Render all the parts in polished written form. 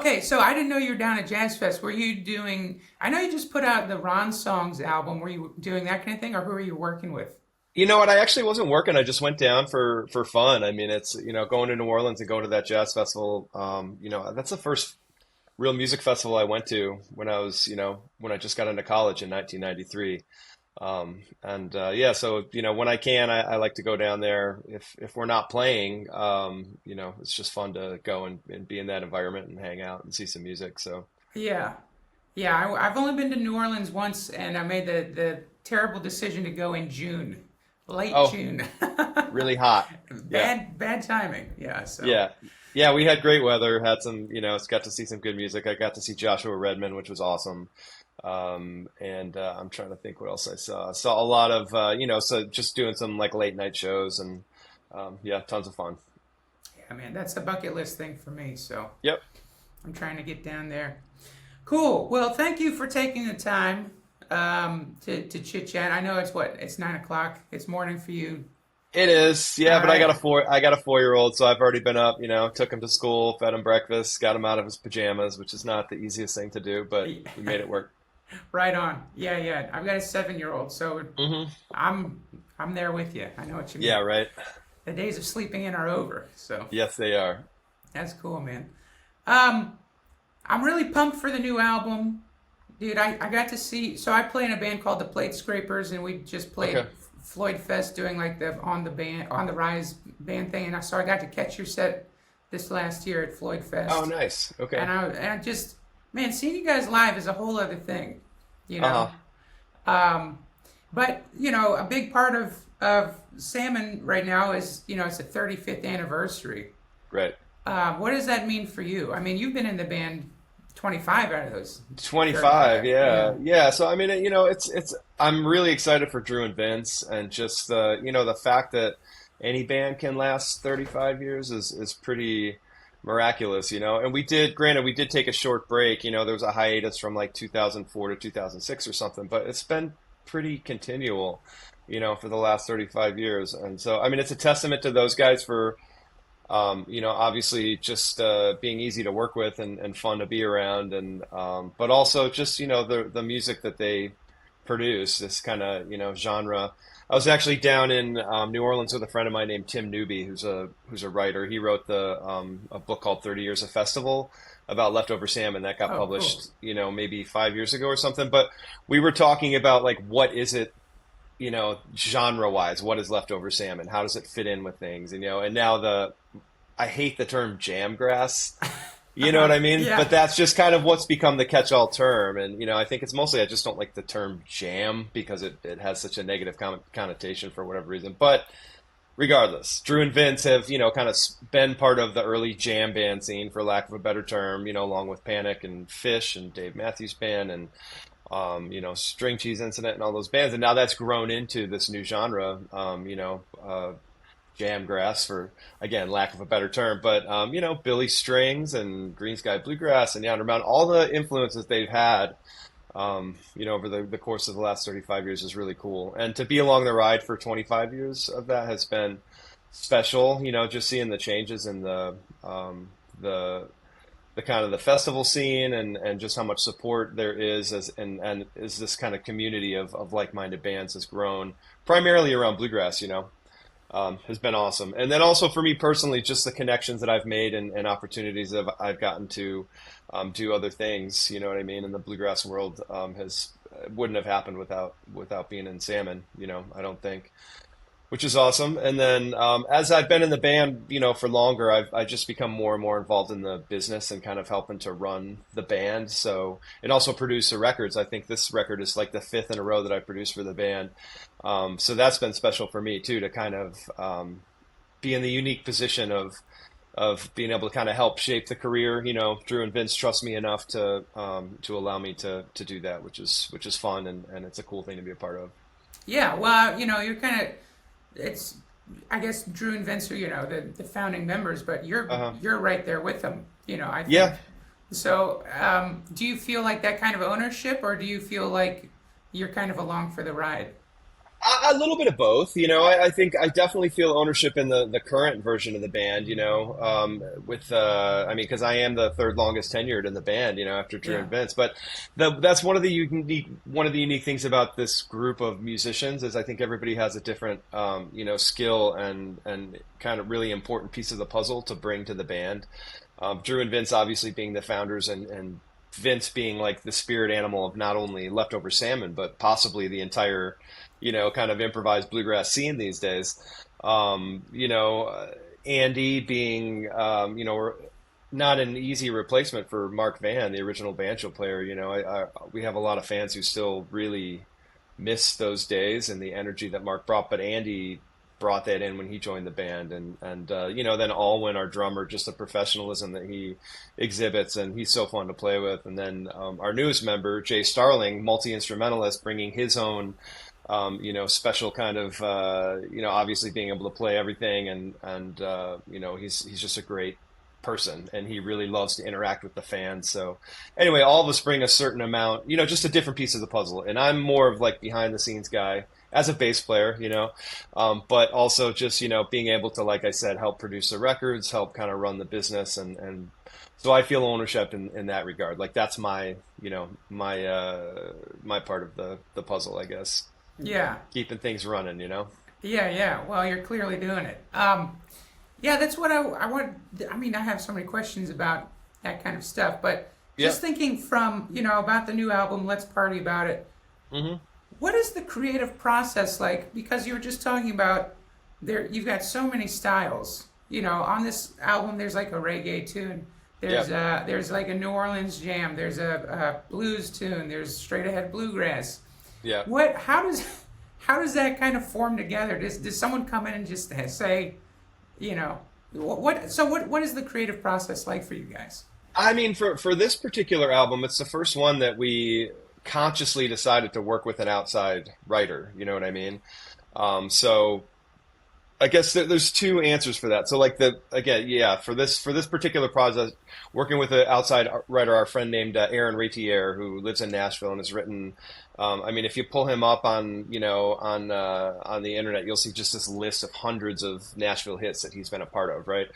Okay, so I didn't know you were down at JazzFest. Were you doing? I know you just put out the Ron Songs album. Were you doing that kind of thing, or who are you working with? You know what? I actually wasn't working. I just went down for fun. I mean, it's going to New Orleans and going to that jazz festival. That's the first real music festival I went to when I was when I just got into college in 1993. And yeah, so when I can, I like to go down there. If we're not playing, it's just fun to go and be in that environment and hang out and see some music. So Yeah, yeah. I've only been to New Orleans once, and I made the terrible decision to go in June, late oh, June. really hot. Yeah. Bad timing. Yeah. So Yeah. Yeah, we had great weather, had some, got to see some good music. I got to see Joshua Redman, which was awesome. And I'm trying to think what else I saw. I saw a lot of, so just doing some like late night shows and yeah, tons of fun. yeah, man, that's a bucket list thing for me. So Yep. I'm trying to get down there. Cool. Well, thank you for taking the time to chit chat. I know it's 9 o'clock. It's morning for you. It is. All Yeah, but right. I got a 4-year-old, so I've already been up, took him to school, fed him breakfast, got him out of his pajamas, which is not the easiest thing to do, but we made it work. Right on. Yeah, yeah. I've got a 7-year-old, so Hmm. I'm I'm there with you. I know what you Yeah, mean. right. The days of sleeping in are over, so Yes, they are. that's cool, man. Um, I'm really pumped for the new album, dude. I got to see. So I play in a band called the Plate Scrapers, and we just played Okay. Floyd Fest doing like the on the Rise band thing, and I got to catch your set this last year at Floyd Oh, Fest, nice. Okay. and I just man, seeing you guys live is a whole other thing, you know. Uh-huh. Um, but a big part of Salmon right now is it's the 35th anniversary. Right. What does that mean for you? I mean, you've been in the band 25 out of those 25, 35. Yeah. yeah. Yeah, so I mean, it's I'm really excited for Drew and Vince and just the fact that any band can last 35 years is pretty miraculous, And granted, we did take a short break, there was a hiatus from like 2004 to 2006 or something, but it's been pretty continual, for the last 35 years. And so, I mean, it's a testament to those guys for obviously just being easy to work with and fun to be around, and but also just the music that they produce, this kind of genre. I was actually down in New Orleans with a friend of mine named Tim Newby, who's a writer. He wrote the a book called 30 Years of Festival about Leftover Salmon that got Oh, cool. published, maybe 5 years ago or something. But we were talking about like what is it genre wise, what is leftover salmon? How does it fit in with things? And now I hate the term jam grass. You know what I mean? Yeah. But that's just kind of what's become the catch-all term. And, I think it's mostly I just don't like the term jam because it has such a negative connotation for whatever reason. But regardless, Drew and Vince have, kind of been part of the early jam band scene, for lack of a better term, along with Panic and Fish and Dave Matthews Band and String Cheese Incident and all those bands. And now that's grown into this new genre, jam grass, for, again, lack of a better term. But, Billy Strings and Green Sky Bluegrass and Yonder Mountain, all the influences they've had, over the course of the last 35 years is really cool. And to be along the ride for 25 years of that has been special, just seeing the changes in the the kind of the festival scene and just how much support there is and is this kind of community of like-minded bands has grown primarily around bluegrass, has been awesome. And then also for me personally, just the connections that I've made and opportunities that I've gotten to do other things, you know what I mean, in the bluegrass world has wouldn't have happened without being in Salmon, I don't think, which is awesome. And then as I've been in the band, for longer, I just become more and more involved in the business and kind of helping to run the band. So, and also produce the records. I think this record is like the fifth in a row that I produced for the band. So that's been special for me too, to kind of be in the unique position of being able to kind of help shape the career. Drew and Vince trust me enough to allow me to do that, which is fun and it's a cool thing to be a part of. Yeah, well, you're kind of it's I guess Drew and Vince are the founding members, but Uh-huh. you're right there with them. I Yeah. think so. Do you feel like that kind of ownership, or do you feel like you're kind of along for the ride? A little bit of both, I think I definitely feel ownership in the current version of the band, with I mean, because I am the third longest tenured in the band, after Drew Yeah. and Vince. But that's one of the unique things about this group of musicians is I think everybody has a different, skill and kind of really important piece of the puzzle to bring to the band. Drew and Vince obviously being the founders, and Vince being like the spirit animal of not only Leftover Salmon, but possibly the entire, kind of improvised bluegrass scene these days. Andy being, not an easy replacement for Mark Van, the original banjo player. We have a lot of fans who still really miss those days and the energy that Mark brought, but Andy brought that in when he joined the band, and then Alwyn, our drummer, just the professionalism that he exhibits, and he's so fun to play with. And then our newest member, Jay Starling, multi-instrumentalist, bringing his own special kind of, obviously being able to play everything, and he's just a great person, and he really loves to interact with the fans. So anyway, all of us bring a certain amount, just a different piece of the puzzle. And I'm more of like behind the scenes guy as a bass player, but also just, being able to, like I said, help produce the records, help kind of run the business. And so I feel ownership in that regard. Like that's my, my part of the puzzle, I guess. Yeah. Keeping things running. Yeah, yeah. Well, you're clearly doing it. Yeah, that's what I want. I mean, I have so many questions about that kind of stuff, but Yeah. just thinking from, about the new album, Let's Party About It. Hmm. What is the creative process like? Because you were just talking about there, you've got so many styles. On this album, there's like a reggae tune. Yeah. There's like a New Orleans jam. There's a blues tune. There's straight ahead bluegrass. Yeah. What? How does that kind of form together? Does someone come in and just say, what? So what is the creative process like for you guys? I mean, for this particular album, it's the first one that we consciously decided to work with an outside writer. You know what I mean? So I guess there's two answers for that. So like again, yeah, for this particular project, working with an outside writer, our friend named Aaron Raitiere, who lives in Nashville and has written. I mean, if you pull him up on on the internet, you'll see just this list of hundreds of Nashville hits that he's been a part of. Right,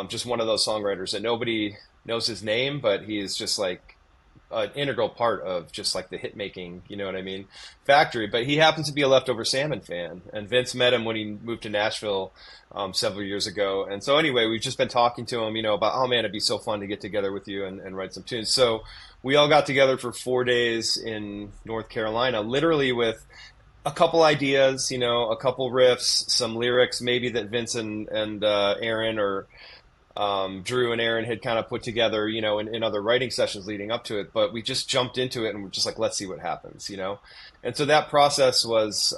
just one of those songwriters that nobody knows his name, but he's just like an integral part of just like the hit making, you know what I mean, factory. But he happens to be a Leftover Salmon fan, and Vince met him when he moved to Nashville several years ago. And so anyway, we've just been talking to him, about, oh man, it'd be so fun to get together with you and write some tunes. So we all got together for 4 days in North Carolina, literally with a couple ideas, a couple riffs, some lyrics, maybe that Vince and Aaron or Drew and Aaron had kind of put together, in other writing sessions leading up to it. But we just jumped into it and we're just like, let's see what happens. And so that process was,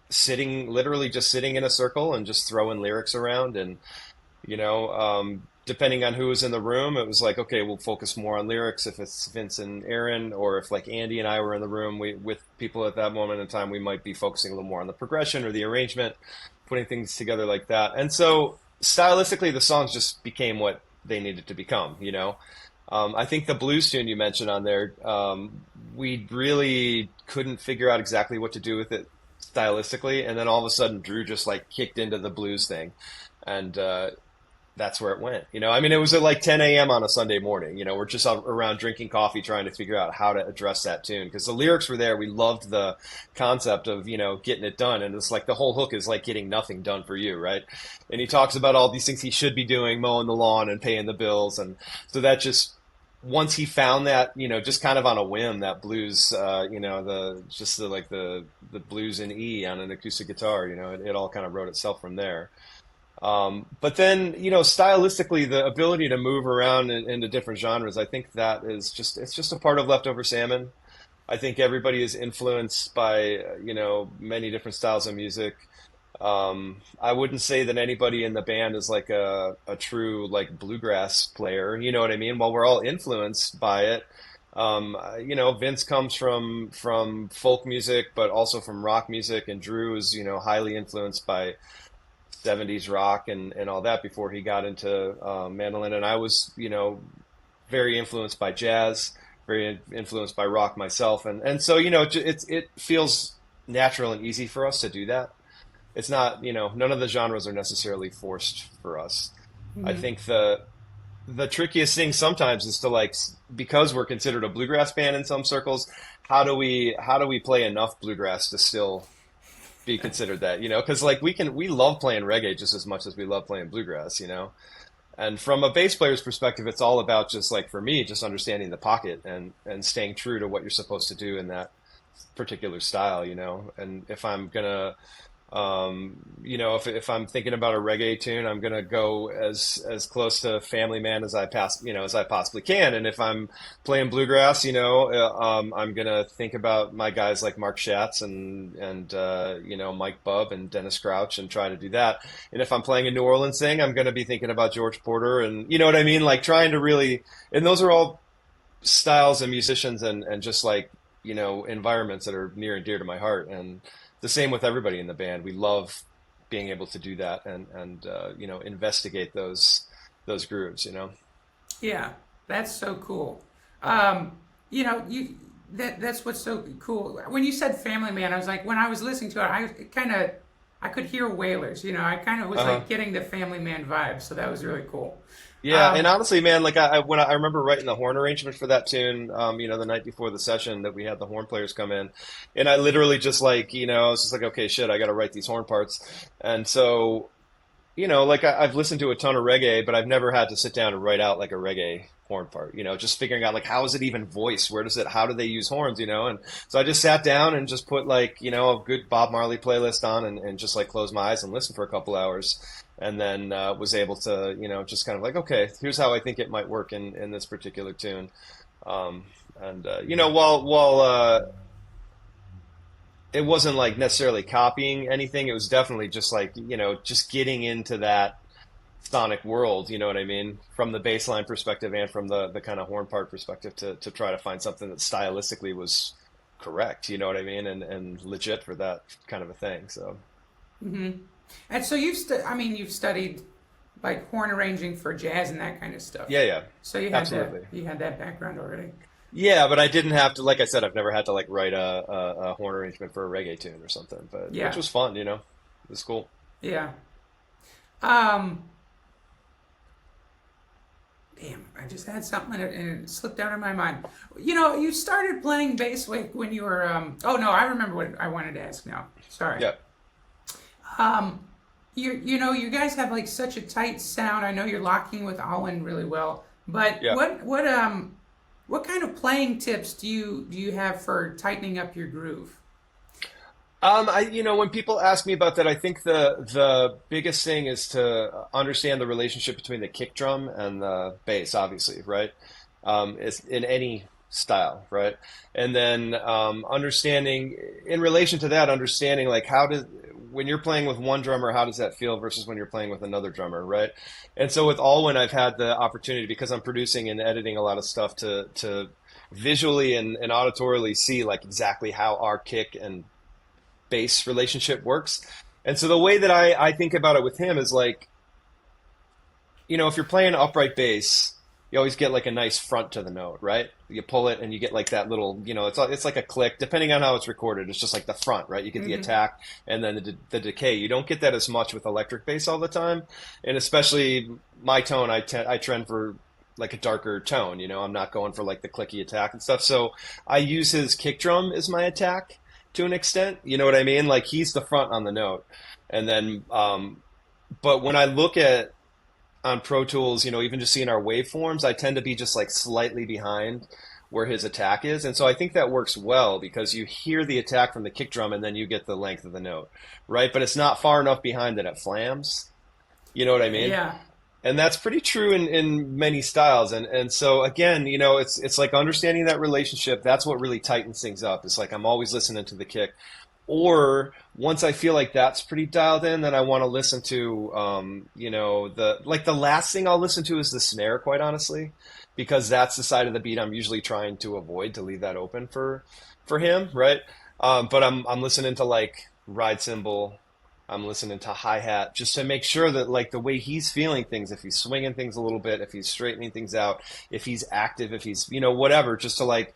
literally just sitting in a circle and just throwing lyrics around. And, depending on who was in the room, it was like, okay, we'll focus more on lyrics if it's Vince and Aaron, or if like Andy and I were in the room with people at that moment in time, we might be focusing a little more on the progression or the arrangement, putting things together like that. And so stylistically, the songs just became what they needed to become. I think the blues tune you mentioned on there, we really couldn't figure out exactly what to do with it stylistically, and then all of a sudden Drew just like kicked into the blues thing, and that's where it went. I mean, it was at like 10 a.m. on a Sunday morning. We're just out around drinking coffee trying to figure out how to address that tune, because the lyrics were there. We loved the concept of, getting it done. And it's like the whole hook is like getting nothing done for you, right? And he talks about all these things he should be doing, mowing the lawn and paying the bills. And so that just, once he found that, just kind of on a whim, that blues, the blues in E on an acoustic guitar, it all kind of wrote itself from there. But then, stylistically, the ability to move around into different genres, I think that is it's just a part of Leftover Salmon. I think everybody is influenced by, many different styles of music. I wouldn't say that anybody in the band is like a true like bluegrass player, you know what I mean? While we're all influenced by it, Vince comes from folk music, but also from rock music, and Drew is, highly influenced by 70s rock and all that before he got into mandolin. And I was, very influenced by jazz, very influenced by rock myself. And so, it feels natural and easy for us to do that. It's not, none of the genres are necessarily forced for us. I Hmm. think the trickiest thing sometimes is to like, because we're considered a bluegrass band in some circles, how do we play enough bluegrass to still be considered that, because like we love playing reggae just as much as we love playing bluegrass. And from a bass player's perspective, it's all about, just like for me, just understanding the pocket and staying true to what you're supposed to do in that particular style. And if I'm gonna, if I'm thinking about a reggae tune, I'm gonna go as close to Family Man as I possibly can. And if I'm playing bluegrass, I'm gonna think about my guys like Mark Schatz and Mike Bubb and Dennis Crouch and try to do that. And if I'm playing a New Orleans thing, I'm gonna be thinking about George Porter, and you know what I mean, like trying to really. And those are all styles and musicians and just like environments that are near and dear to my heart. And the same with everybody in the band. We love being able to do that and investigate those grooves. Yeah, that's so cool. You that's what's so cool. When you said Family Man, I was like, when I was listening to it, I could hear Wailers. I kind of was Uh-huh. like getting the Family Man vibe, so that was really cool. Yeah, and Um, honestly, man, like I remember writing the horn arrangement for that tune, the night before the session that we had the horn players come in, and I literally just like, I was just like, okay, shit, I got to write these horn parts, and so like I've listened to a ton of reggae, but I've never had to sit down and write out like a reggae horn part, just figuring out like how is it even voiced? How do they use horns? And so I just sat down and just put like, a good Bob Marley playlist on and just like close my eyes and listen for a couple hours. And then was able to, just kind of like, okay, here's how I think it might work in this particular tune. While it wasn't like necessarily copying anything. It was definitely just like, just getting into that sonic world, you know what I mean? From the bass line perspective and from the kind of horn part perspective to try to find something that stylistically was correct, you know what I mean? And legit for that kind of a thing. So, and so you've studied like horn arranging for jazz and that kind of stuff. yeah, yeah, So absolutely. you had that background already. Yeah, but I didn't have to, like I said, I've never had to like write a horn arrangement for a reggae tune or something, but which Yeah, was fun. It was cool. yeah. Um, Damn, I just had something and it slipped out of my mind. You started playing bass like when you were. Oh no, I remember what I wanted to ask now. Sorry. Yeah, You guys have like such a tight sound. I know you're locking with Alwyn really well, but yeah. what kind of playing tips do you have for tightening up your groove? When people ask me about that, I think the biggest thing is to understand the relationship between the kick drum and the bass, obviously, right? It's in any style, right? And then understanding, in relation to that, understanding like when you're playing with one drummer, how does that feel versus when you're playing with another drummer, right? And so with Alwyn, I've had the opportunity because I'm producing and editing a lot of stuff to visually and auditorily see like exactly how our kick and bass relationship works. And so the way that I think about it with him is like, if you're playing upright bass, you always get like a nice front to the note, right? You pull it and you get like that little, it's like a click, depending on how it's recorded. It's just like the front, right? You get the attack and then the decay. You don't get that as much with electric bass all the time. And especially my tone, I trend for like a darker tone, I'm not going for like the clicky attack and stuff. So I use his kick drum as my attack to an extent. You know what I mean? Like he's the front on the note. And then, but when I look at on Pro Tools, even just seeing our waveforms, I tend to be just like slightly behind where his attack is. And so I think that works well because you hear the attack from the kick drum and then you get the length of the note, right? But it's not far enough behind that it flams. You know what I mean? Yeah, And that's pretty true in many styles. And so again, it's like understanding that relationship. That's what really tightens things up. It's like I'm always listening to the kick. Or once I feel like that's pretty dialed in, then I want to listen to the last thing I'll listen to is the snare, quite honestly, because that's the side of the beat I'm usually trying to avoid, to leave that open for him, right? But I'm listening to like ride cymbal. I'm listening to hi-hat just to make sure that like the way he's feeling things, if he's swinging things a little bit, if he's straightening things out, if he's active, if he's, whatever, just to like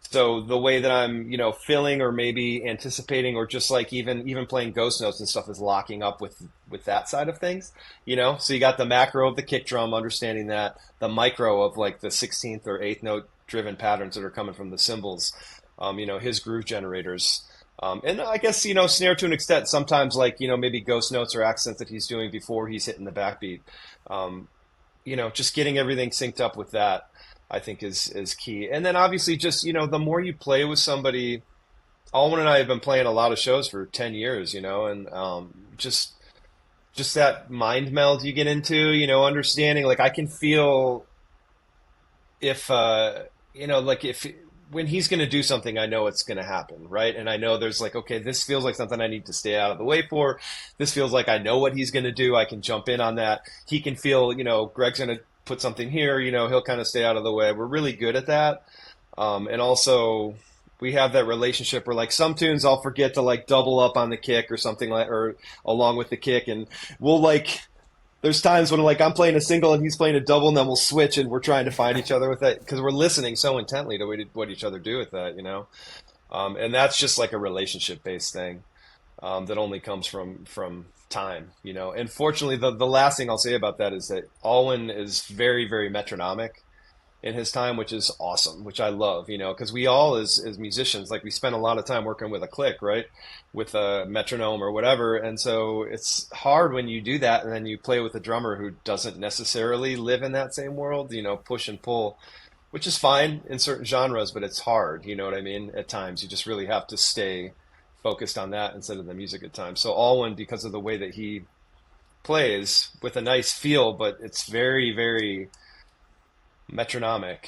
So the way that I'm, filling or maybe anticipating or just like even playing ghost notes and stuff is locking up with that side of things, So you got the macro of the kick drum, understanding that, the micro of like the 16th or 8th note driven patterns that are coming from the cymbals, his groove generators. And I guess, snare to an extent, sometimes like, maybe ghost notes or accents that he's doing before he's hitting the backbeat. Um, just getting everything synced up with that, I think is key. And then obviously just, the more you play with somebody, Alwyn and I have been playing a lot of shows for 10 years, and just that mind meld you get into, understanding, like I can feel if like if when he's going to do something, I know it's going to happen, right? And I know there's like, okay, this feels like something I need to stay out of the way for. This feels like I know what he's going to do. I can jump in on that. He can feel, Greg's going to put something here, he'll kind of stay out of the way. We're really good at that. And also we have that relationship where like some tunes I'll forget to like double up on the kick or something like, or along with the kick. And we'll like, there's times when like I'm playing a single and he's playing a double, and then we'll switch and we're trying to find each other with that because we're listening so intently to what each other do with that. And that's just like a relationship based thing that only comes from time. And fortunately, the last thing I'll say about that is that Alwyn is very, very metronomic in his time, which is awesome, which I love, because we all as musicians, like we spend a lot of time working with a click, right? With a metronome or whatever. And so it's hard when you do that and then you play with a drummer who doesn't necessarily live in that same world, push and pull, which is fine in certain genres, but it's hard, you know what I mean? At times you just really have to stay focused on that instead of the music at times. So Alwyn, because of the way that he plays with a nice feel, but it's very, very metronomic,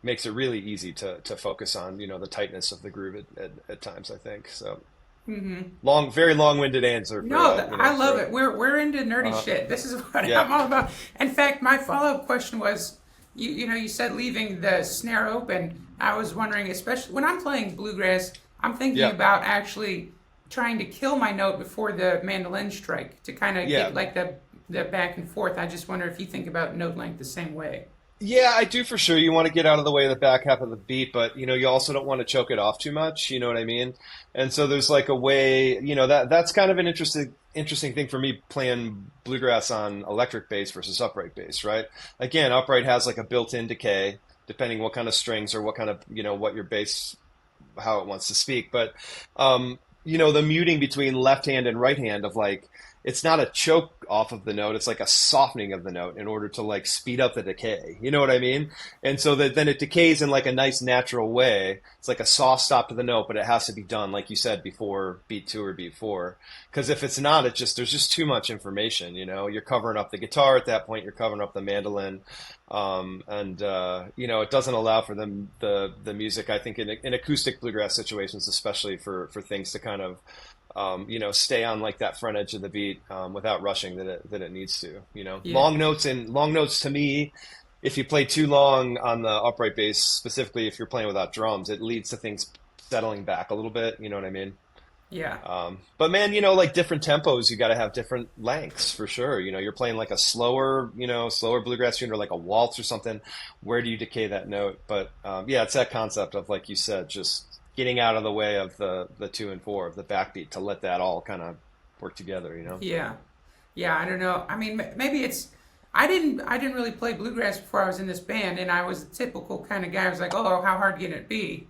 makes it really easy to focus on, the tightness of the groove at times, I think. So very long-winded answer. No, I love it. We're into nerdy shit. This is what Yeah. I'm all about. In fact, my follow-up question was, you said leaving the snare open. I was wondering, especially when I'm playing bluegrass, I'm thinking Yeah. about actually trying to kill my note before the mandolin strike to kind of Yeah. get like the back and forth. I just wonder if you think about note length the same way. Yeah, I do for sure. You want to get out of the way of the back half of the beat, but you also don't want to choke it off too much. You know what I mean? And so there's like a way, that's kind of an interesting thing for me playing bluegrass on electric bass versus upright bass, right? Again, upright has like a built-in decay, depending what kind of strings or what kind of, what your bass, how it wants to speak. But the muting between left hand and right hand of like, it's not a choke off of the note. It's like a softening of the note in order to like speed up the decay. You know what I mean? And so that then it decays in like a nice natural way. It's like a soft stop to the note, but it has to be done, like you said, before beat 2 or beat 4. Because if it's not, there's just too much information. You're covering up the guitar at that point. You're covering up the mandolin, it doesn't allow for the music. I think in acoustic bluegrass situations, especially for things to kind of stay on like that front edge of the beat without rushing that it needs to. Yeah. Long notes to me, if you play too long on the upright bass, specifically if you're playing without drums, it leads to things settling back a little bit. You know what I mean? Yeah. But man, like different tempos, you got to have different lengths for sure. You're playing like a slower bluegrass tune or like a waltz or something. Where do you decay that note? But yeah, it's that concept of, like you said, just getting out of the way of the 2 and 4 of the backbeat to let that all kind of work together. Yeah. Yeah, I don't know. I mean, maybe it's I didn't really play bluegrass before I was in this band, and I was a typical kind of guy. I was like, "Oh, how hard can it be?"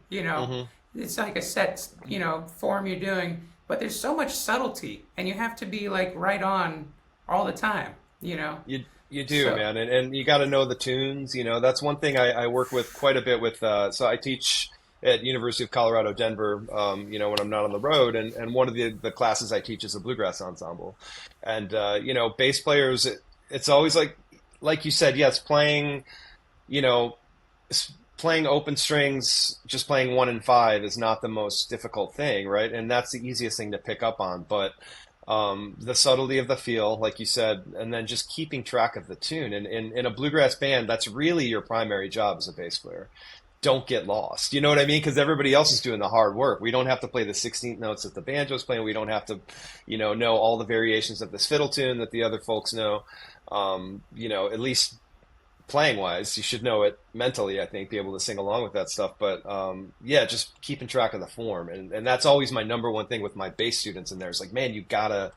It's like a set, form you're doing, but there's so much subtlety, and you have to be like right on all the time. You do, So, man, and you got to know the tunes. That's one thing I work with quite a bit with. So I teach at University of Colorado, Denver, when I'm not on the road. And one of the classes I teach is a bluegrass ensemble. And, bass players, it's always like you said, yes, playing open strings, just playing 1 and 5 is not the most difficult thing, right? And that's the easiest thing to pick up on. But the subtlety of the feel, like you said, and then just keeping track of the tune. And in a bluegrass band, that's really your primary job as a bass player. Don't get lost. You know what I mean? Because everybody else is doing the hard work. We don't have to play the 16th notes that the banjo's playing. We don't have to, know all the variations of this fiddle tune that the other folks know. At least playing wise. You should know it mentally, I think, be able to sing along with that stuff. But yeah, just keeping track of the form, and that's always my number one thing with my bass students in there. Is like, man, you gotta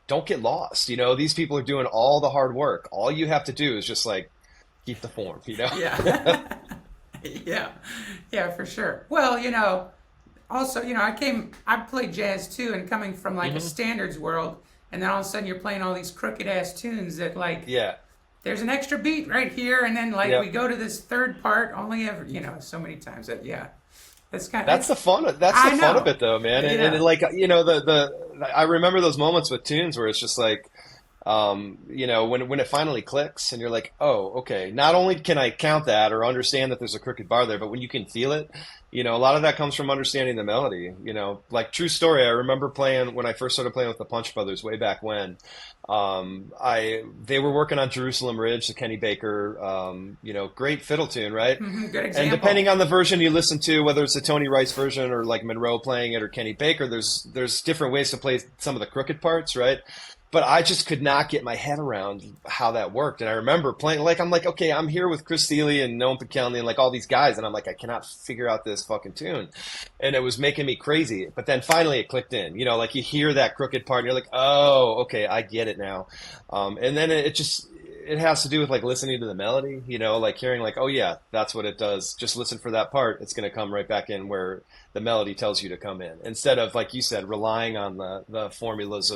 don't get lost. You know, these people are doing all the hard work. All you have to do is just like keep the form. You know. Yeah. Yeah. Yeah, for sure. Well, also, I played jazz too, and coming from like a Hmm. standards world, and then all of a sudden you're playing all these crooked ass tunes that like Yeah. there's an extra beat right here, and then like we Yep. go to this third part only ever, so many times that yeah, that's kind That's of the fun. That's the I fun of know, it, though, man. And yeah, like the I remember those moments with tunes where it's just like, when it finally clicks and you're like, oh, okay. Not only can I count that or understand that there's a crooked bar there, but when you can feel it, a lot of that comes from understanding the melody. Like true story. I remember playing when I first started playing with the Punch Brothers way back when. I They were working on Jerusalem Ridge, the Kenny Baker, great fiddle tune, right? good And example. depending on the version you listen to, whether it's a Tony Rice version or like Monroe playing it or Kenny Baker, there's different ways to play some of the crooked parts, right? But I just could not get my head around how that worked. And I remember playing, like, I'm like, okay, I'm here with Chris Thiele and Noam Pikelny and like all these guys. And I'm like, I cannot figure out this fucking tune. And it was making me crazy. But then finally it clicked in, like you hear that crooked part and you're like, oh, okay, I get it now. And then it has to do with like listening to the melody, like hearing like, oh yeah, that's what it does. Just listen for that part. It's going to come right back in where the melody tells you to come in, instead of, like you said, relying on the formulas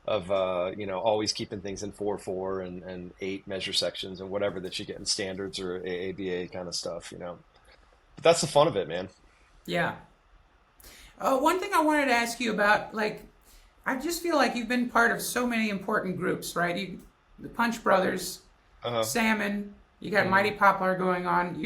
of always keeping things in 4/4 and 8 measure sections and whatever that you get in standards or AABA kind of stuff. But that's the fun of it, man. Yeah. One thing I wanted to ask you about, like, I just feel like you've been part of so many important groups, right? The Punch Brothers, Uh-huh. Salmon, you got Hmm. Mighty Poplar going on.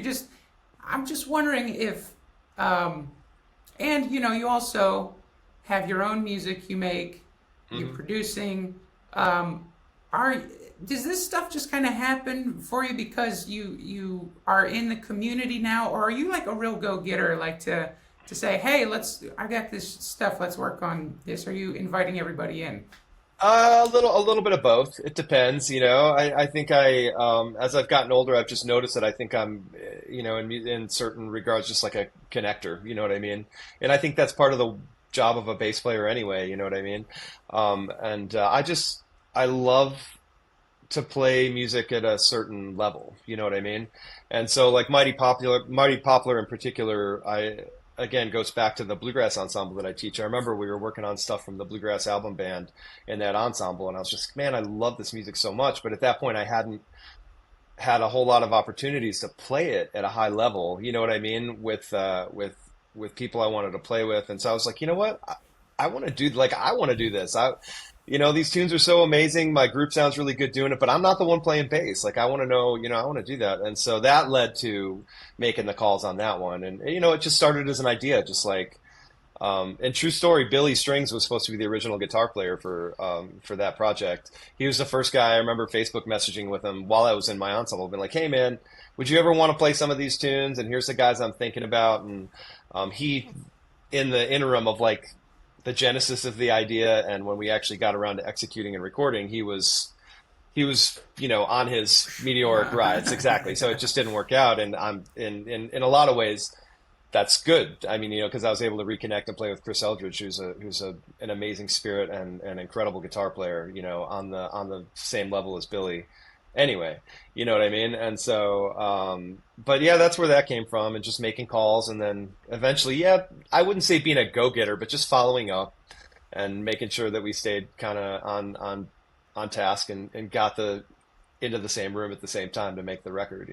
I'm just wondering if, and you also have your own music you make, you're Hmm. producing. Um, are Does this stuff just kind of happen for you because you are in the community now, or are you like a real go getter, like to say, hey, I got this stuff, let's work on this? Are you inviting everybody in? A little bit of both. It depends, I think as I've gotten older, I've just noticed that I think I'm, in certain regards, just like a connector. You know what I mean? And I think that's part of the job of a bass player anyway. You know what I mean? And I love to play music at a certain level. You know what I mean? And so like Mighty Poplar in particular, I again goes back to the bluegrass ensemble that I teach. I remember we were working on stuff from the bluegrass album band in that ensemble, and I was just, man, I love this music so much. But at that point, I hadn't had a whole lot of opportunities to play it at a high level. You know what I mean? With people I wanted to play with, and so I was like, you know what? I want to do I want to do this. These tunes are so amazing. My group sounds really good doing it, but I'm not the one playing bass. Like I want to know, I want to do that, and so that led to making the calls on that one. And it just started as an idea, just like. And true story, Billy Strings was supposed to be the original guitar player for that project. He was the first guy. I remember Facebook messaging with him while I was in my ensemble, been like, "Hey man, would you ever want to play some of these tunes? And here's the guys I'm thinking about." And he, in the interim of like the genesis of the idea, and when we actually got around to executing and recording, he was on his meteoric rise, exactly. So it just didn't work out, and I'm in a lot of ways that's good. I mean, because I was able to reconnect and play with Chris Eldridge, who's an amazing spirit and an incredible guitar player, on the same level as Billy. Anyway, you know what I mean? And so, but yeah, that's where that came from, and just making calls, and then eventually, yeah, I wouldn't say being a go-getter, but just following up and making sure that we stayed kind of on task and got the into the same room at the same time to make the record.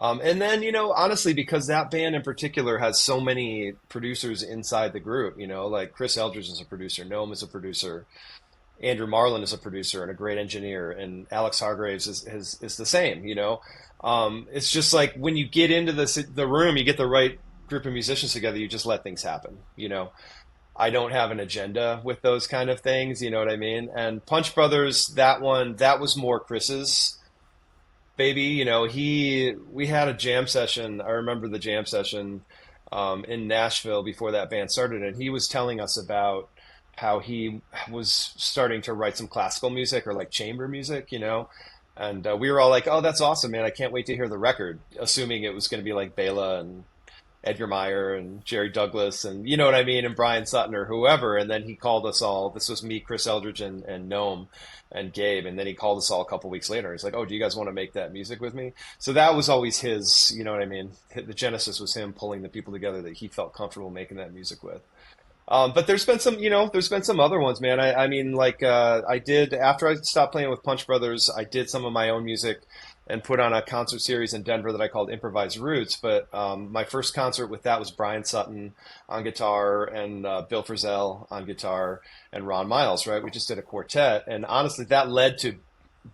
And then, honestly, because that band in particular has so many producers inside the group, like Chris Eldridge is a producer, Noam is a producer, Andrew Marlin is a producer and a great engineer, and Alex Hargraves is the same. It's just like when you get into the room, you get the right group of musicians together, you just let things happen. I don't have an agenda with those kind of things, you know what I mean? And Punch Brothers, that was more Chris's baby. We had a jam session. I remember the jam session in Nashville before that band started, and he was telling us about how he was starting to write some classical music or like chamber music. And we were all like, "Oh, that's awesome, man! I can't wait to hear the record." Assuming it was going to be like Bela and Edgar Meyer and Jerry Douglas and you know what I mean, and Brian Sutton or whoever. And then he called us all. This was me, Chris Eldridge, and Noam and Gabe. And then he called us all a couple weeks later. He's like, "Oh, do you guys want to make that music with me?" So that was always his, you know what I mean? The genesis was him pulling the people together that he felt comfortable making that music with. But there's been some, there's been some other ones, man. I mean, like, I did, after I stopped playing with Punch Brothers, I did some of my own music and put on a concert series in Denver that I called Improvised Roots. But my first concert with that was Brian Sutton on guitar and Bill Frisell on guitar and Ron Miles, right? We just did a quartet. And honestly, that led to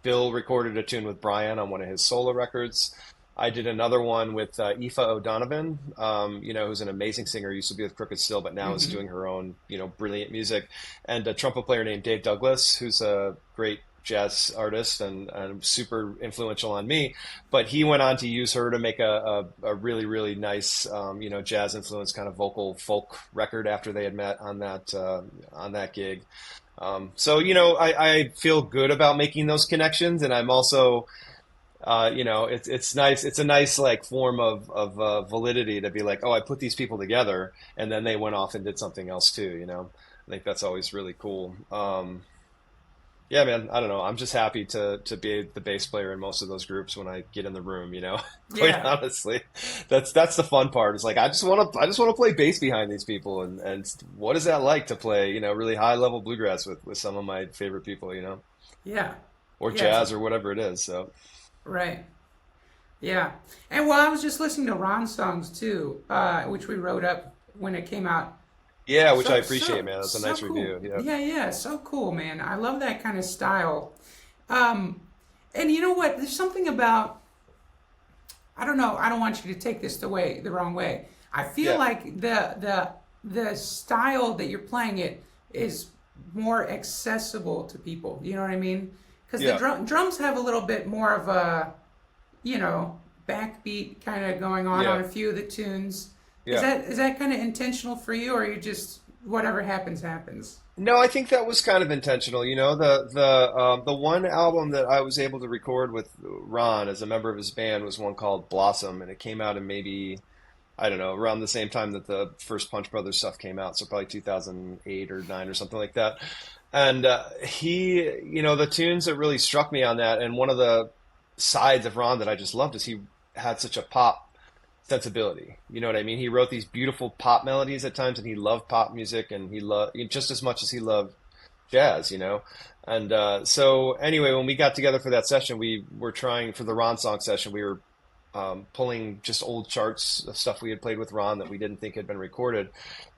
Bill recorded a tune with Brian on one of his solo records. I did another one with Aoife O'Donovan, who's an amazing singer, used to be with Crooked Still, but now is doing her own, brilliant music. And a trumpet player named Dave Douglas, who's a great jazz artist and super influential on me. But he went on to use her to make a really, really nice, jazz influenced kind of vocal folk record after they had met on that gig. I feel good about making those connections, and I'm also it's nice. It's a nice like form of validity to be like, oh, I put these people together, and then they went off and did something else too. I think that's always really cool. Yeah, man. I don't know. I'm just happy to be the bass player in most of those groups when I get in the room. Quite Yeah. honestly, that's the fun part. It's like I just want to play bass behind these people, and what is that like to play really high level bluegrass with some of my favorite people, Yeah. or Yeah. jazz or whatever it is. So. Right. Yeah. And well, I was just listening to Ron's songs too, which we wrote up when it came out. Yeah, which I So appreciate, man. That's a so nice cool. review. Yeah. Yeah, yeah, so cool, man. I love that kind of style. Um, and you know what? There's something about, I don't know. I don't want you to take this the wrong way. I feel Yeah. like the style that you're playing it is more accessible to people. You know what I mean? Because the Yeah. drums have a little bit more of a, you know, backbeat kind of going on Yeah. a few of the tunes. Yeah. Is that kind of intentional for you, or you just whatever happens happens? No, I think that was kind of intentional. The one album that I was able to record with Ron as a member of his band was one called Blossom, and it came out in maybe I don't know around the same time that the first Punch Brothers stuff came out, so probably 2008 or nine or something like that. And the tunes that really struck me on that, and one of the sides of Ron that I just loved is he had such a pop sensibility. You know what I mean? He wrote these beautiful pop melodies at times, and he loved pop music, and he loved just as much as he loved jazz. And so anyway, when we got together for that session, we were trying for the Ron song session. We were pulling just old charts of stuff we had played with Ron that we didn't think had been recorded.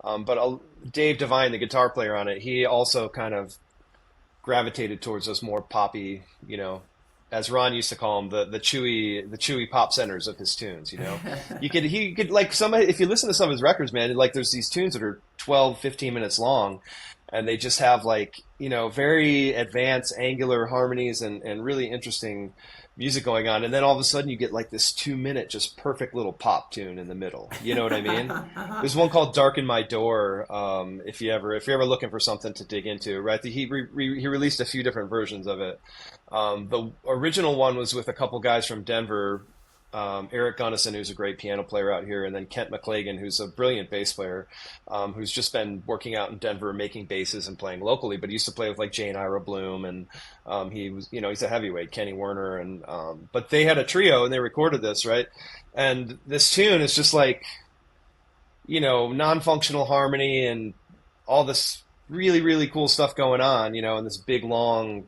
But Dave Devine, the guitar player on it, he also kind of gravitated towards those more poppy, as Ron used to call them, the chewy pop centers of his tunes. He could like if you listen to some of his records, man, like there's these tunes that are 12, 15 minutes long, and they just have like, very advanced angular harmonies and really interesting music going on. And then all of a sudden you get like this 2 minute, just perfect little pop tune in the middle. You know what I mean? There's one called Darken My Door. If you're ever looking for something to dig into, right? He released a few different versions of it. The original one was with a couple guys from Denver, Eric Gunnison, who's a great piano player out here, and then Kent McClagan, who's a brilliant bass player, who's just been working out in Denver, making basses and playing locally. But he used to play with like Jane Ira Bloom, and he was, he's a heavyweight, Kenny Werner, and but they had a trio and they recorded this, right? And this tune is just like, non-functional harmony and all this really, really cool stuff going on, in this big long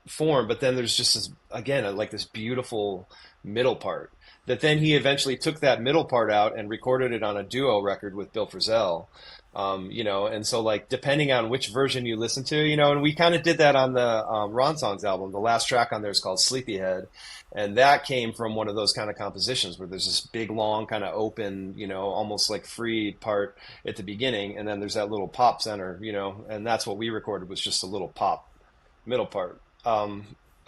form. But then there's just this, again, like this beautiful middle part that then he eventually took that middle part out and recorded it on a duo record with Bill Frisell. And so like depending on which version you listen to, and we kind of did that on the Ron Songs album. The last track on there is called Sleepyhead, and that came from one of those kind of compositions where there's this big long kind of open, almost like free part at the beginning, and then there's that little pop center, and that's what we recorded, was just a little pop middle part.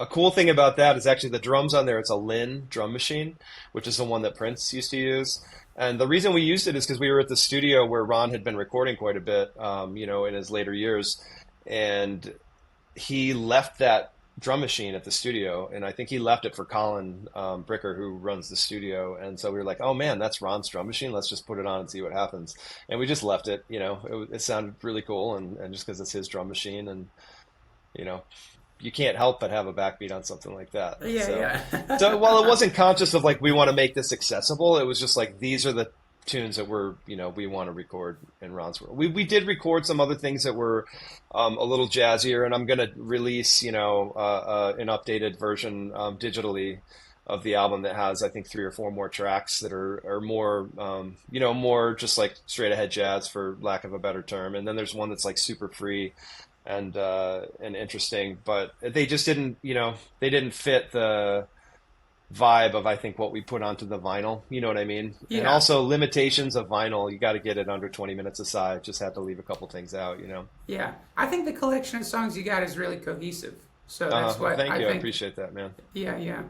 A cool thing about that is actually the drums on there. It's a Linn drum machine, which is the one that Prince used to use. And the reason we used it is because we were at the studio where Ron had been recording quite a bit, in his later years. And he left that drum machine at the studio, and I think he left it for Colin Bricker, who runs the studio. And so we were like, "Oh man, that's Ron's drum machine. Let's just put it on and see what happens." And we just left it. It sounded really cool, and just because it's his drum machine, and you know, you can't help but have a backbeat on something like that. Yeah, So, yeah. so while it wasn't conscious of like we want to make this accessible, it was just like these are the tunes that we want to record in Ron's world. We did record some other things that were a little jazzier, and I'm gonna release an updated version digitally of the album that has I think 3 or 4 more tracks that are more more just like straight ahead jazz, for lack of a better term. And then there's one that's like super free and interesting, but they just didn't they didn't fit the vibe of I think what we put onto the vinyl. You know what I mean? And Yeah. also limitations of vinyl. You got to get it under 20 minutes aside. Just had to leave a couple things out. Yeah. I think the collection of songs you got is really cohesive. So that's what Thank I you. I think. appreciate that, man. Yeah, yeah.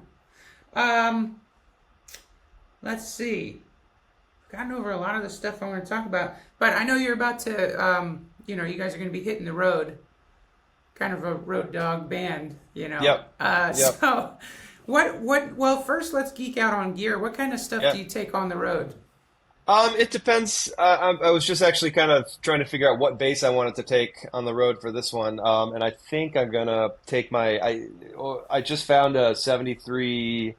Um, let's see. Gotten over a lot of the stuff I want to talk about, but I know you're about to, you guys are going to be hitting the road, kind of a road dog band. Yep. Yep. So well, first let's geek out on gear. What kind of stuff do Yep. you take on the road? It depends. I was just actually kind of trying to figure out what bass I wanted to take on the road for this one. And I think I'm gonna take I just found a 73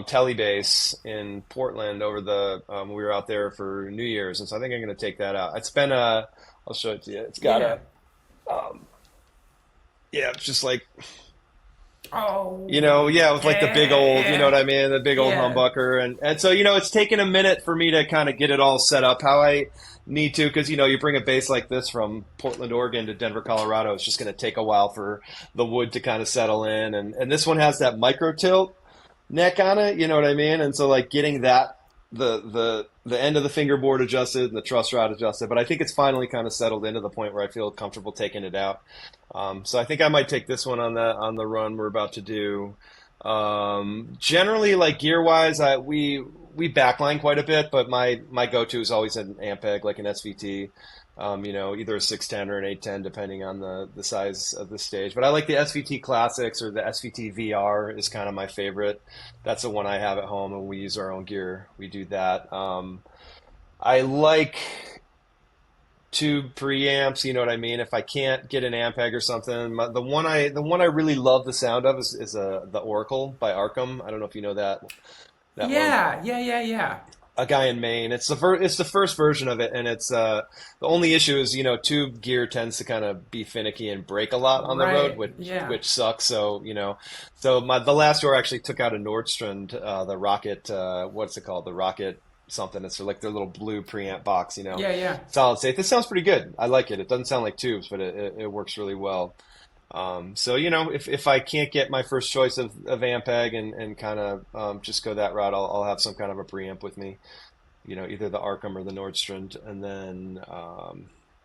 telly bass in Portland over we were out there for New Year's, and so I think I'm gonna take that out. It's been I'll show it to you. It's got Yeah. it's just like Oh, yeah, with like the big old, you know what I mean, the big old yeah, humbucker, and so it's taken a minute for me to kind of get it all set up how I need to, because you bring a bass like this from Portland, Oregon to Denver, Colorado, it's just going to take a while for the wood to kind of settle in, and this one has that micro tilt neck on it, you know what I mean, and so like getting that the end of the fingerboard adjusted and the truss rod adjusted, but I think it's finally kind of settled into the point where I feel comfortable taking it out. So I think I might take this one on the run we're about to do. Generally, like gear wise, we backline quite a bit, but my go-to is always an Ampeg, like an SVT. Either a 610 or an 810, depending on the size of the stage. But I like the SVT Classics, or the SVT VR is kind of my favorite. That's the one I have at home, and we use our own gear. We do that. I like tube preamps, you know what I mean? If I can't get an Ampeg or something, the one I really love the sound of is the Oracle by Arkham. I don't know if you know that one. yeah. A guy in Maine. It's the first version of it, and it's the only issue is tube gear tends to kind of be finicky and break a lot on the road, Right. which Yeah. sucks. So the last tour actually took out a Nordstrand, the Rocket, what's it called, the Rocket something. It's like their little blue preamp box, Yeah, yeah. solid state. This sounds pretty good. I like it. It doesn't sound like tubes, but it works really well. So if I can't get my first choice of Ampeg and kind of just go that route, I'll have some kind of a preamp with me, either the Arkham or the Nordstrand, and then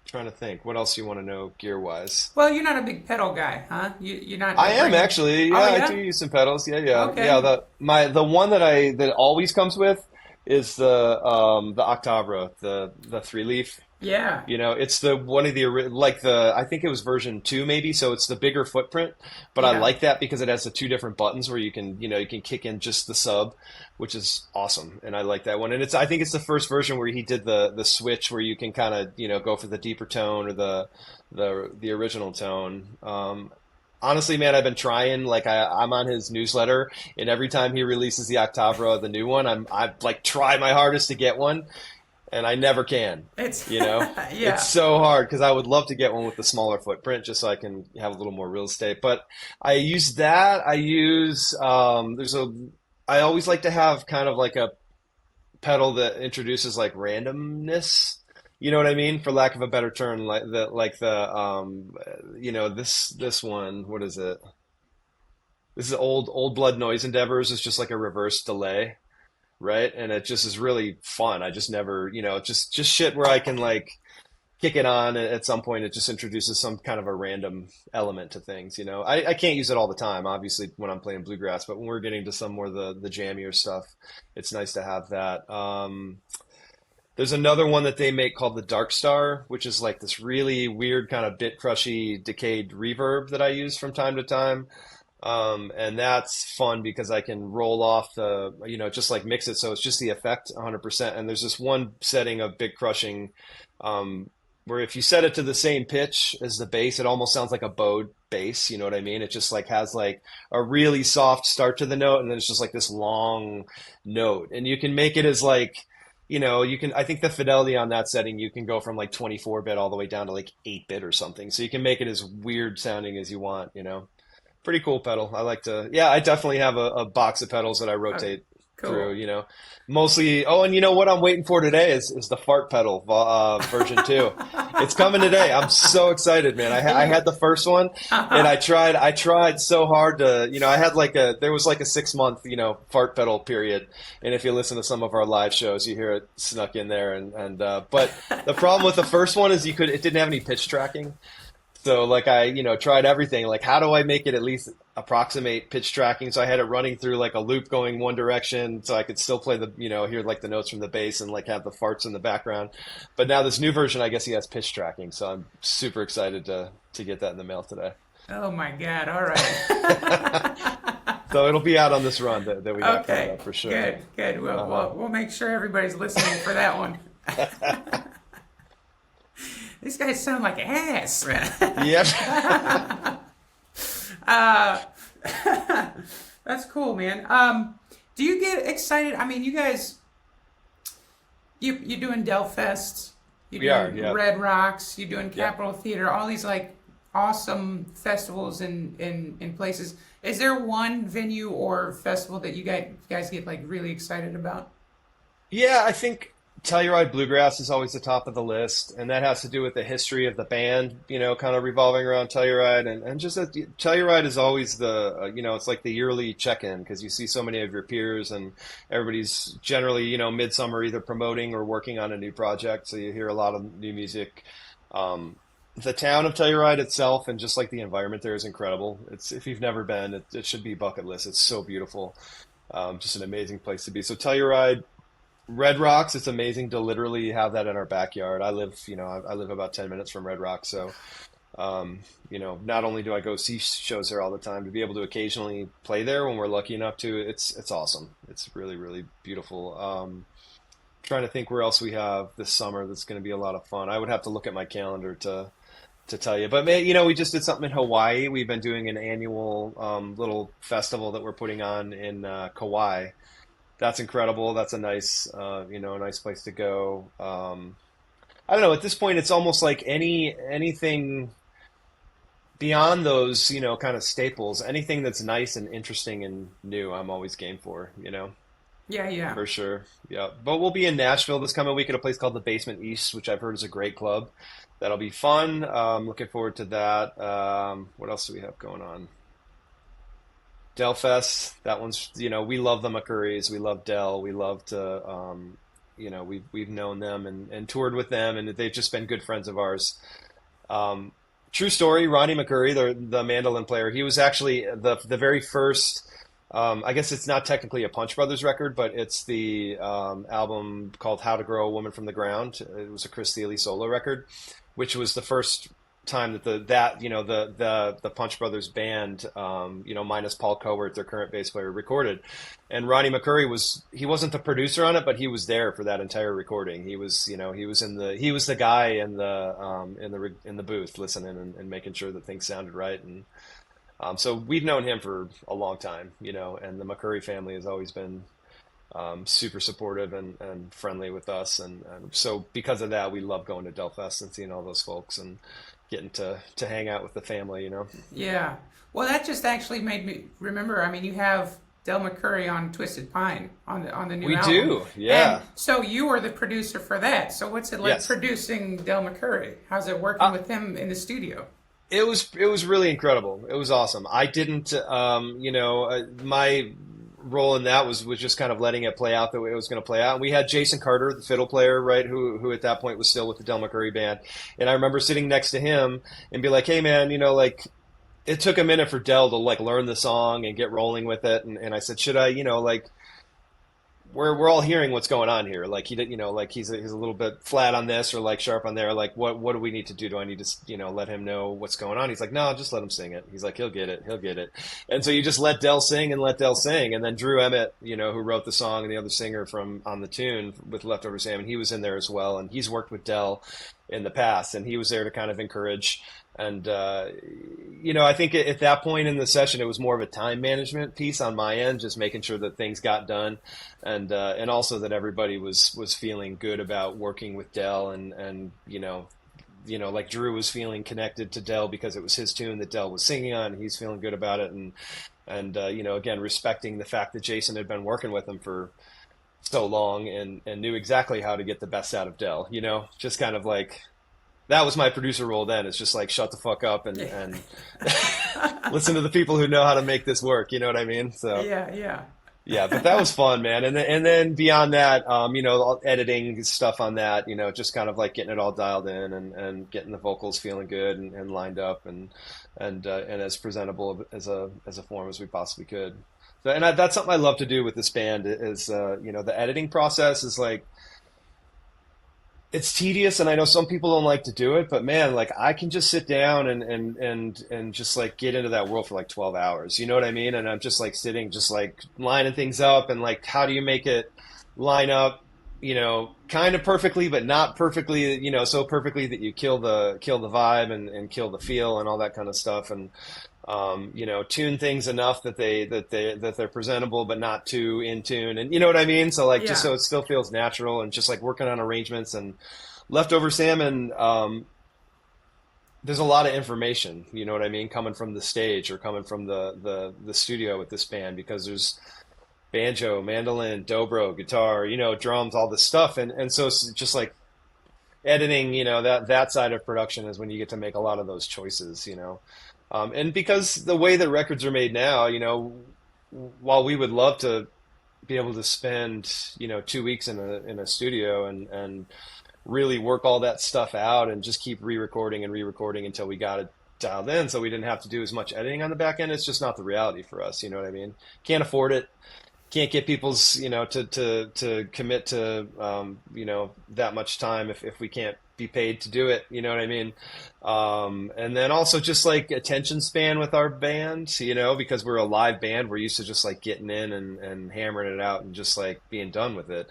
trying to think what else you want to know gear wise. Well, you're not a big pedal guy, huh? You're not I am bringing. actually, yeah, Oh I yeah. do use some pedals. Yeah, yeah, yeah. Okay. The one that always comes with is the Octabvre, the 3-leaf. Yeah. It's the one of the I think it was version 2 maybe, so it's the bigger footprint, but I Yeah. like that because it has the 2 different buttons where you can kick in just the sub, which is awesome, and I like that one. And I think it's the first version where he did the switch where you can kind of go for the deeper tone or the original tone. Honestly, man, I've been trying. Like I'm on his newsletter, and every time he releases the Octavia, the new one, I like try my hardest to get one, and I never can. It's It's yeah. so hard because I would love to get one with the smaller footprint just so I can have a little more real estate. But I use that. I use I always like to have kind of like a pedal that introduces like randomness. You know what I mean? For lack of a better term, this one, what is it? This is old blood noise endeavors. It's just like a reverse delay, right? And it just is really fun. I just never, just shit where I can like kick it on at some point. It just introduces some kind of a random element to things. I can't use it all the time, obviously, when I'm playing bluegrass, but when we're getting to some more the jammier stuff, it's nice to have that. There's another one that they make called the Dark Star, which is like this really weird kind of bit crushy decayed reverb that I use from time to time. And that's fun because I can roll off the, just like mix it so it's just the effect 100%. And there's this one setting of bit crushing, where if you set it to the same pitch as the bass, it almost sounds like a bowed bass. You know what I mean? It just like has like a really soft start to the note, and then it's just like this long note. And you can make it as like, I think the fidelity on that setting, you can go from like 24-bit all the way down to like 8-bit or something. So you can make it as weird sounding as you want. Pretty cool pedal. Yeah, I definitely have a box of pedals that I rotate Cool. through. Mostly. Oh, and you know what I'm waiting for today is the fart pedal version 2. It's coming today. I'm so excited, man. I had the first one, and I tried so hard to, I had there was like a 6-month, fart pedal period. And if you listen to some of our live shows, you hear it snuck in there. But the problem with the first one is it didn't have any pitch tracking. So like I, tried everything. Like, how do I make it at least approximate pitch tracking? So I had it running through like a loop going one direction, so I could still play hear like the notes from the bass and like have the farts in the background. But now this new version, I guess he has pitch tracking. So I'm super excited to get that in the mail today. Oh my God! All right. So it'll be out on this run that we got coming Okay. up for sure. Good. We'll make sure everybody's listening for that one. These guys sound like ass. Yep. That's cool, man. Do you get excited? I mean, you guys, you're doing JazzFest, you're doing yeah. Red Rocks, you're doing Capitol Theater, all these like awesome festivals in places. Is there one venue or festival that you guys get like really excited about? Yeah, I think Telluride Bluegrass is always the top of the list, and that has to do with the history of the band, kind of revolving around Telluride, and just that Telluride is always the, it's like the yearly check-in because you see so many of your peers, and everybody's generally, midsummer either promoting or working on a new project, so you hear a lot of new music. The town of Telluride itself and just like the environment there is incredible. If you've never been, it should be bucket list. It's so beautiful, just an amazing place to be. So Telluride. Red Rocks, it's amazing to literally have that in our backyard. I live about 10 minutes from Red Rocks, so not only do I go see shows there all the time, to be able to occasionally play there when we're lucky enough to, it's awesome. It's really, really beautiful. Trying to think where else we have this summer that's going to be a lot of fun. I would have to look at my calendar to tell you. But we just did something in Hawaii. We've been doing an annual little festival that we're putting on in Kauai. That's incredible. That's a nice, a nice place to go. I don't know. At this point, it's almost like anything beyond those, kind of staples. Anything that's nice and interesting and new, I'm always game for. Yeah. For sure. Yeah. But we'll be in Nashville this coming week at a place called the Basement East, which I've heard is a great club. That'll be fun. Looking forward to that. What else do we have going on? JazzFest, that one's, we love the McCourys, we love Del, we love to, we've known them and toured with them, and they've just been good friends of ours. True story, Ronnie McCoury, the mandolin player, he was actually the very first, I guess it's not technically a Punch Brothers record, but it's the album called How to Grow a Woman from the Ground. It was a Chris Thile solo record, which was the first time that the Punch Brothers band, minus Paul Cowart, their current bass player, recorded. And Ronnie McCoury he wasn't the producer on it, but he was there for that entire recording. He was the guy in the booth listening and making sure that things sounded right. And so we've known him for a long time, and the McCoury family has always been super supportive and friendly with us. And so because of that, we love going to JazzFest and seeing all those folks and getting to hang out with the family, Yeah. Well, that just actually made me remember. I mean, you have Del McCoury on Twisted Pine on the new album. We do, yeah. And so you were the producer for that. So what's it like producing Del McCoury? How's it working with him in the studio? It was really incredible. It was awesome. I didn't, my role in that was just kind of letting it play out the way it was going to play out. And we had Jason Carter, the fiddle player, right, who at that point was still with the Del McCoury band. And I remember sitting next to him and be like, hey man, it took a minute for Del to learn the song and get rolling with it. And I said, should I, we're all hearing what's going on here. Like he did, like he's a little bit flat on this or like sharp on there. Like what do we need to do? Do I need to let him know what's going on? He's like, no, just let him sing it. He's like, he'll get it, he'll get it. And so you just let Del sing and let Del sing. And then Drew Emmett, who wrote the song and the other singer from on the tune with Leftover Salmon, he was in there as well. And he's worked with Del in the past, and he was there to kind of encourage. And, I think at that point in the session, it was more of a time management piece on my end, just making sure that things got done. And also that everybody was feeling good about working with Del and like Drew was feeling connected to Del because it was his tune that Del was singing on. And he's feeling good about it. And again, respecting the fact that Jason had been working with him for so long and knew exactly how to get the best out of Del, just kind of like, that was my producer role then. It's just like, shut the fuck up and listen to the people who know how to make this work. You know what I mean? So yeah, but that was fun, man. And then beyond that, editing stuff on that, just kind of like getting it all dialed in and getting the vocals feeling good and lined up and as presentable as a form as we possibly could. So, and that's something I love to do with this band is, the editing process is like, it's tedious, and I know some people don't like to do it, but man, like I can just sit down and just like get into that world for like 12 hours. You know what I mean? And I'm just like sitting, just like lining things up and like, how do you make it line up, kind of perfectly, but not perfectly, so perfectly that you kill the vibe and kill the feel and all that kind of stuff. And, tune things enough that they're presentable, but not too in tune. And you know what I mean? So like, just so it still feels natural and just like working on arrangements and Leftover Salmon. There's a lot of information, you know what I mean? Coming from the stage or coming from the studio with this band, because there's banjo, mandolin, dobro, guitar, drums, all this stuff. And so it's just like editing, that side of production is when you get to make a lot of those choices, and because the way that records are made now, while we would love to be able to spend, 2 weeks in a studio and really work all that stuff out and just keep re-recording and re-recording until we got it dialed in, so we didn't have to do as much editing on the back end. It's just not the reality for us. You know what I mean? Can't afford it. Can't get people's, to commit to, that much time if we can't be paid to do it. You know what I mean? And then also just like attention span with our band, because we're a live band, we're used to just like getting in and hammering it out and just like being done with it.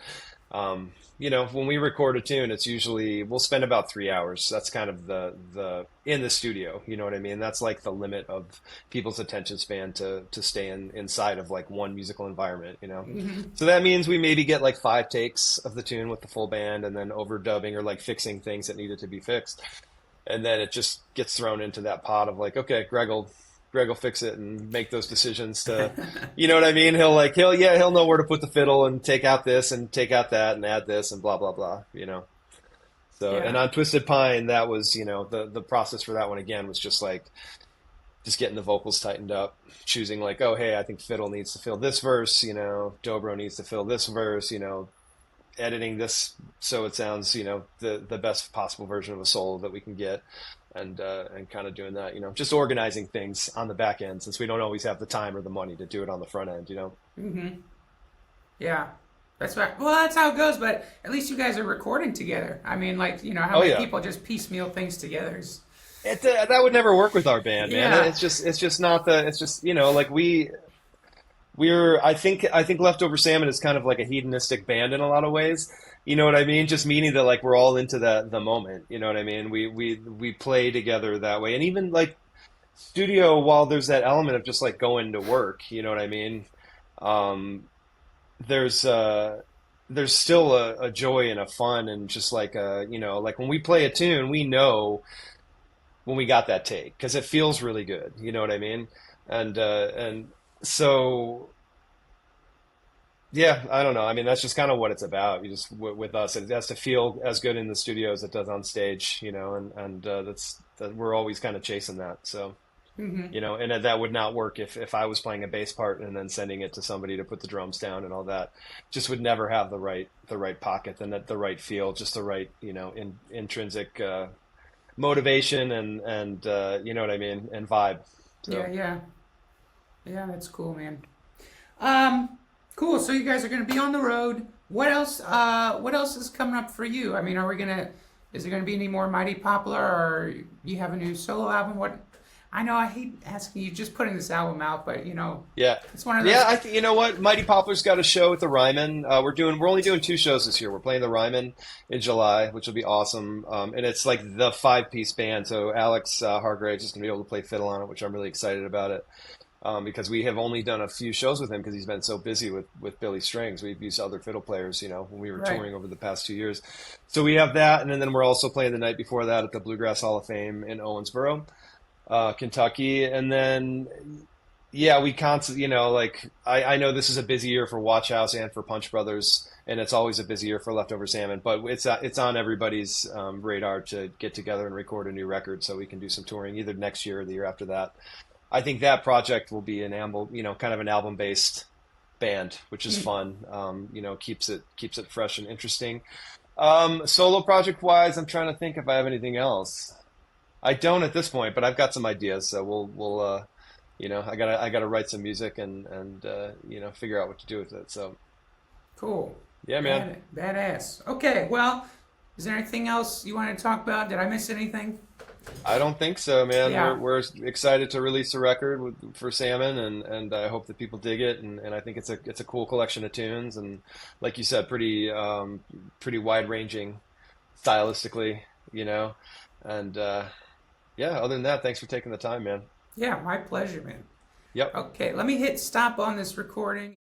When we record a tune, it's usually, we'll spend about 3 hours. That's kind of the in the studio, you know what I mean? That's like the limit of people's attention span to stay inside of like one musical environment, Mm-hmm. So that means we maybe get like 5 takes of the tune with the full band and then overdubbing or like fixing things that needed to be fixed. And then it just gets thrown into that pot of like, okay, Greg will fix it and make those decisions to, you know what I mean? He'll know where to put the fiddle and take out this and take out that and add this and blah, blah, blah, So, Yeah. and on Twisted Pine, that was, the process for that one again was just like, just getting the vocals tightened up, choosing like, oh, hey, I think fiddle needs to fill this verse, dobro needs to fill this verse, editing this so it sounds, the best possible version of a solo that we can get. And kind of doing that, just organizing things on the back end since we don't always have the time or the money to do it on the front end, Mm-hmm. Yeah. That's right. Well, that's how it goes, but at least you guys are recording together. I mean, like, how many people just piecemeal things together is... That would never work with our band, man. Yeah. It's just not like we're I think Leftover Salmon is kind of like a hedonistic band in a lot of ways. You know what I mean? Just meaning that like we're all into the moment. You know what I mean? We play together that way, and even like studio, while there's that element of just like going to work. You know what I mean? There's still a joy and a fun and just like like when we play a tune, we know when we got that take because it feels really good. You know what I mean? And so. Yeah, I don't know. I mean, that's just kind of what it's about. You just with us, it has to feel as good in the studio as it does on stage, and we're always kind of chasing that. So, Mm-hmm. and that would not work if I was playing a bass part and then sending it to somebody to put the drums down and all that. Just would never have the right pocket and the right feel, just the right, intrinsic motivation and you know what I mean, and vibe. So. Yeah. That's cool, man. Cool. So you guys are going to be on the road. What else? What else is coming up for you? I mean, are we gonna? Is there going to be any more Mighty Poplar, or you have a new solo album? What? I know I hate asking you, just putting this album out, but Yeah. it's one of Yeah, those. I think you know what? Mighty Poplar's got a show at the Ryman. We're only doing two shows this year. We're playing the Ryman in July, which will be awesome. And it's like the five-piece band. So Alex Hargraves is going to be able to play fiddle on it, which I'm really excited about it. Because we have only done a few shows with him because he's been so busy with Billy Strings. We've used other fiddle players, when we were Right. touring over the past 2 years. So we have that, and then we're also playing the night before that at the Bluegrass Hall of Fame in Owensboro, Kentucky. And then, yeah, we constantly, like I know this is a busy year for Watch House and for Punch Brothers, and it's always a busy year for Leftover Salmon. But it's on everybody's radar to get together and record a new record so we can do some touring either next year or the year after that. I think that project will be an album, kind of an album-based band, which is fun. Keeps it fresh and interesting. Solo project wise, I'm trying to think if I have anything else. I don't at this point, but I've got some ideas. So I gotta write some music and figure out what to do with it. So Cool. yeah, man. Badass. Okay. Well, is there anything else you want to talk about? Did I miss anything? I don't think so, man. Yeah. We're excited to release a record for Salmon, and I hope that people dig it. And I think it's a cool collection of tunes, and like you said, pretty wide ranging stylistically, And yeah, other than that, thanks for taking the time, man. Yeah. My pleasure, man. Yep. Okay. Let me hit stop on this recording.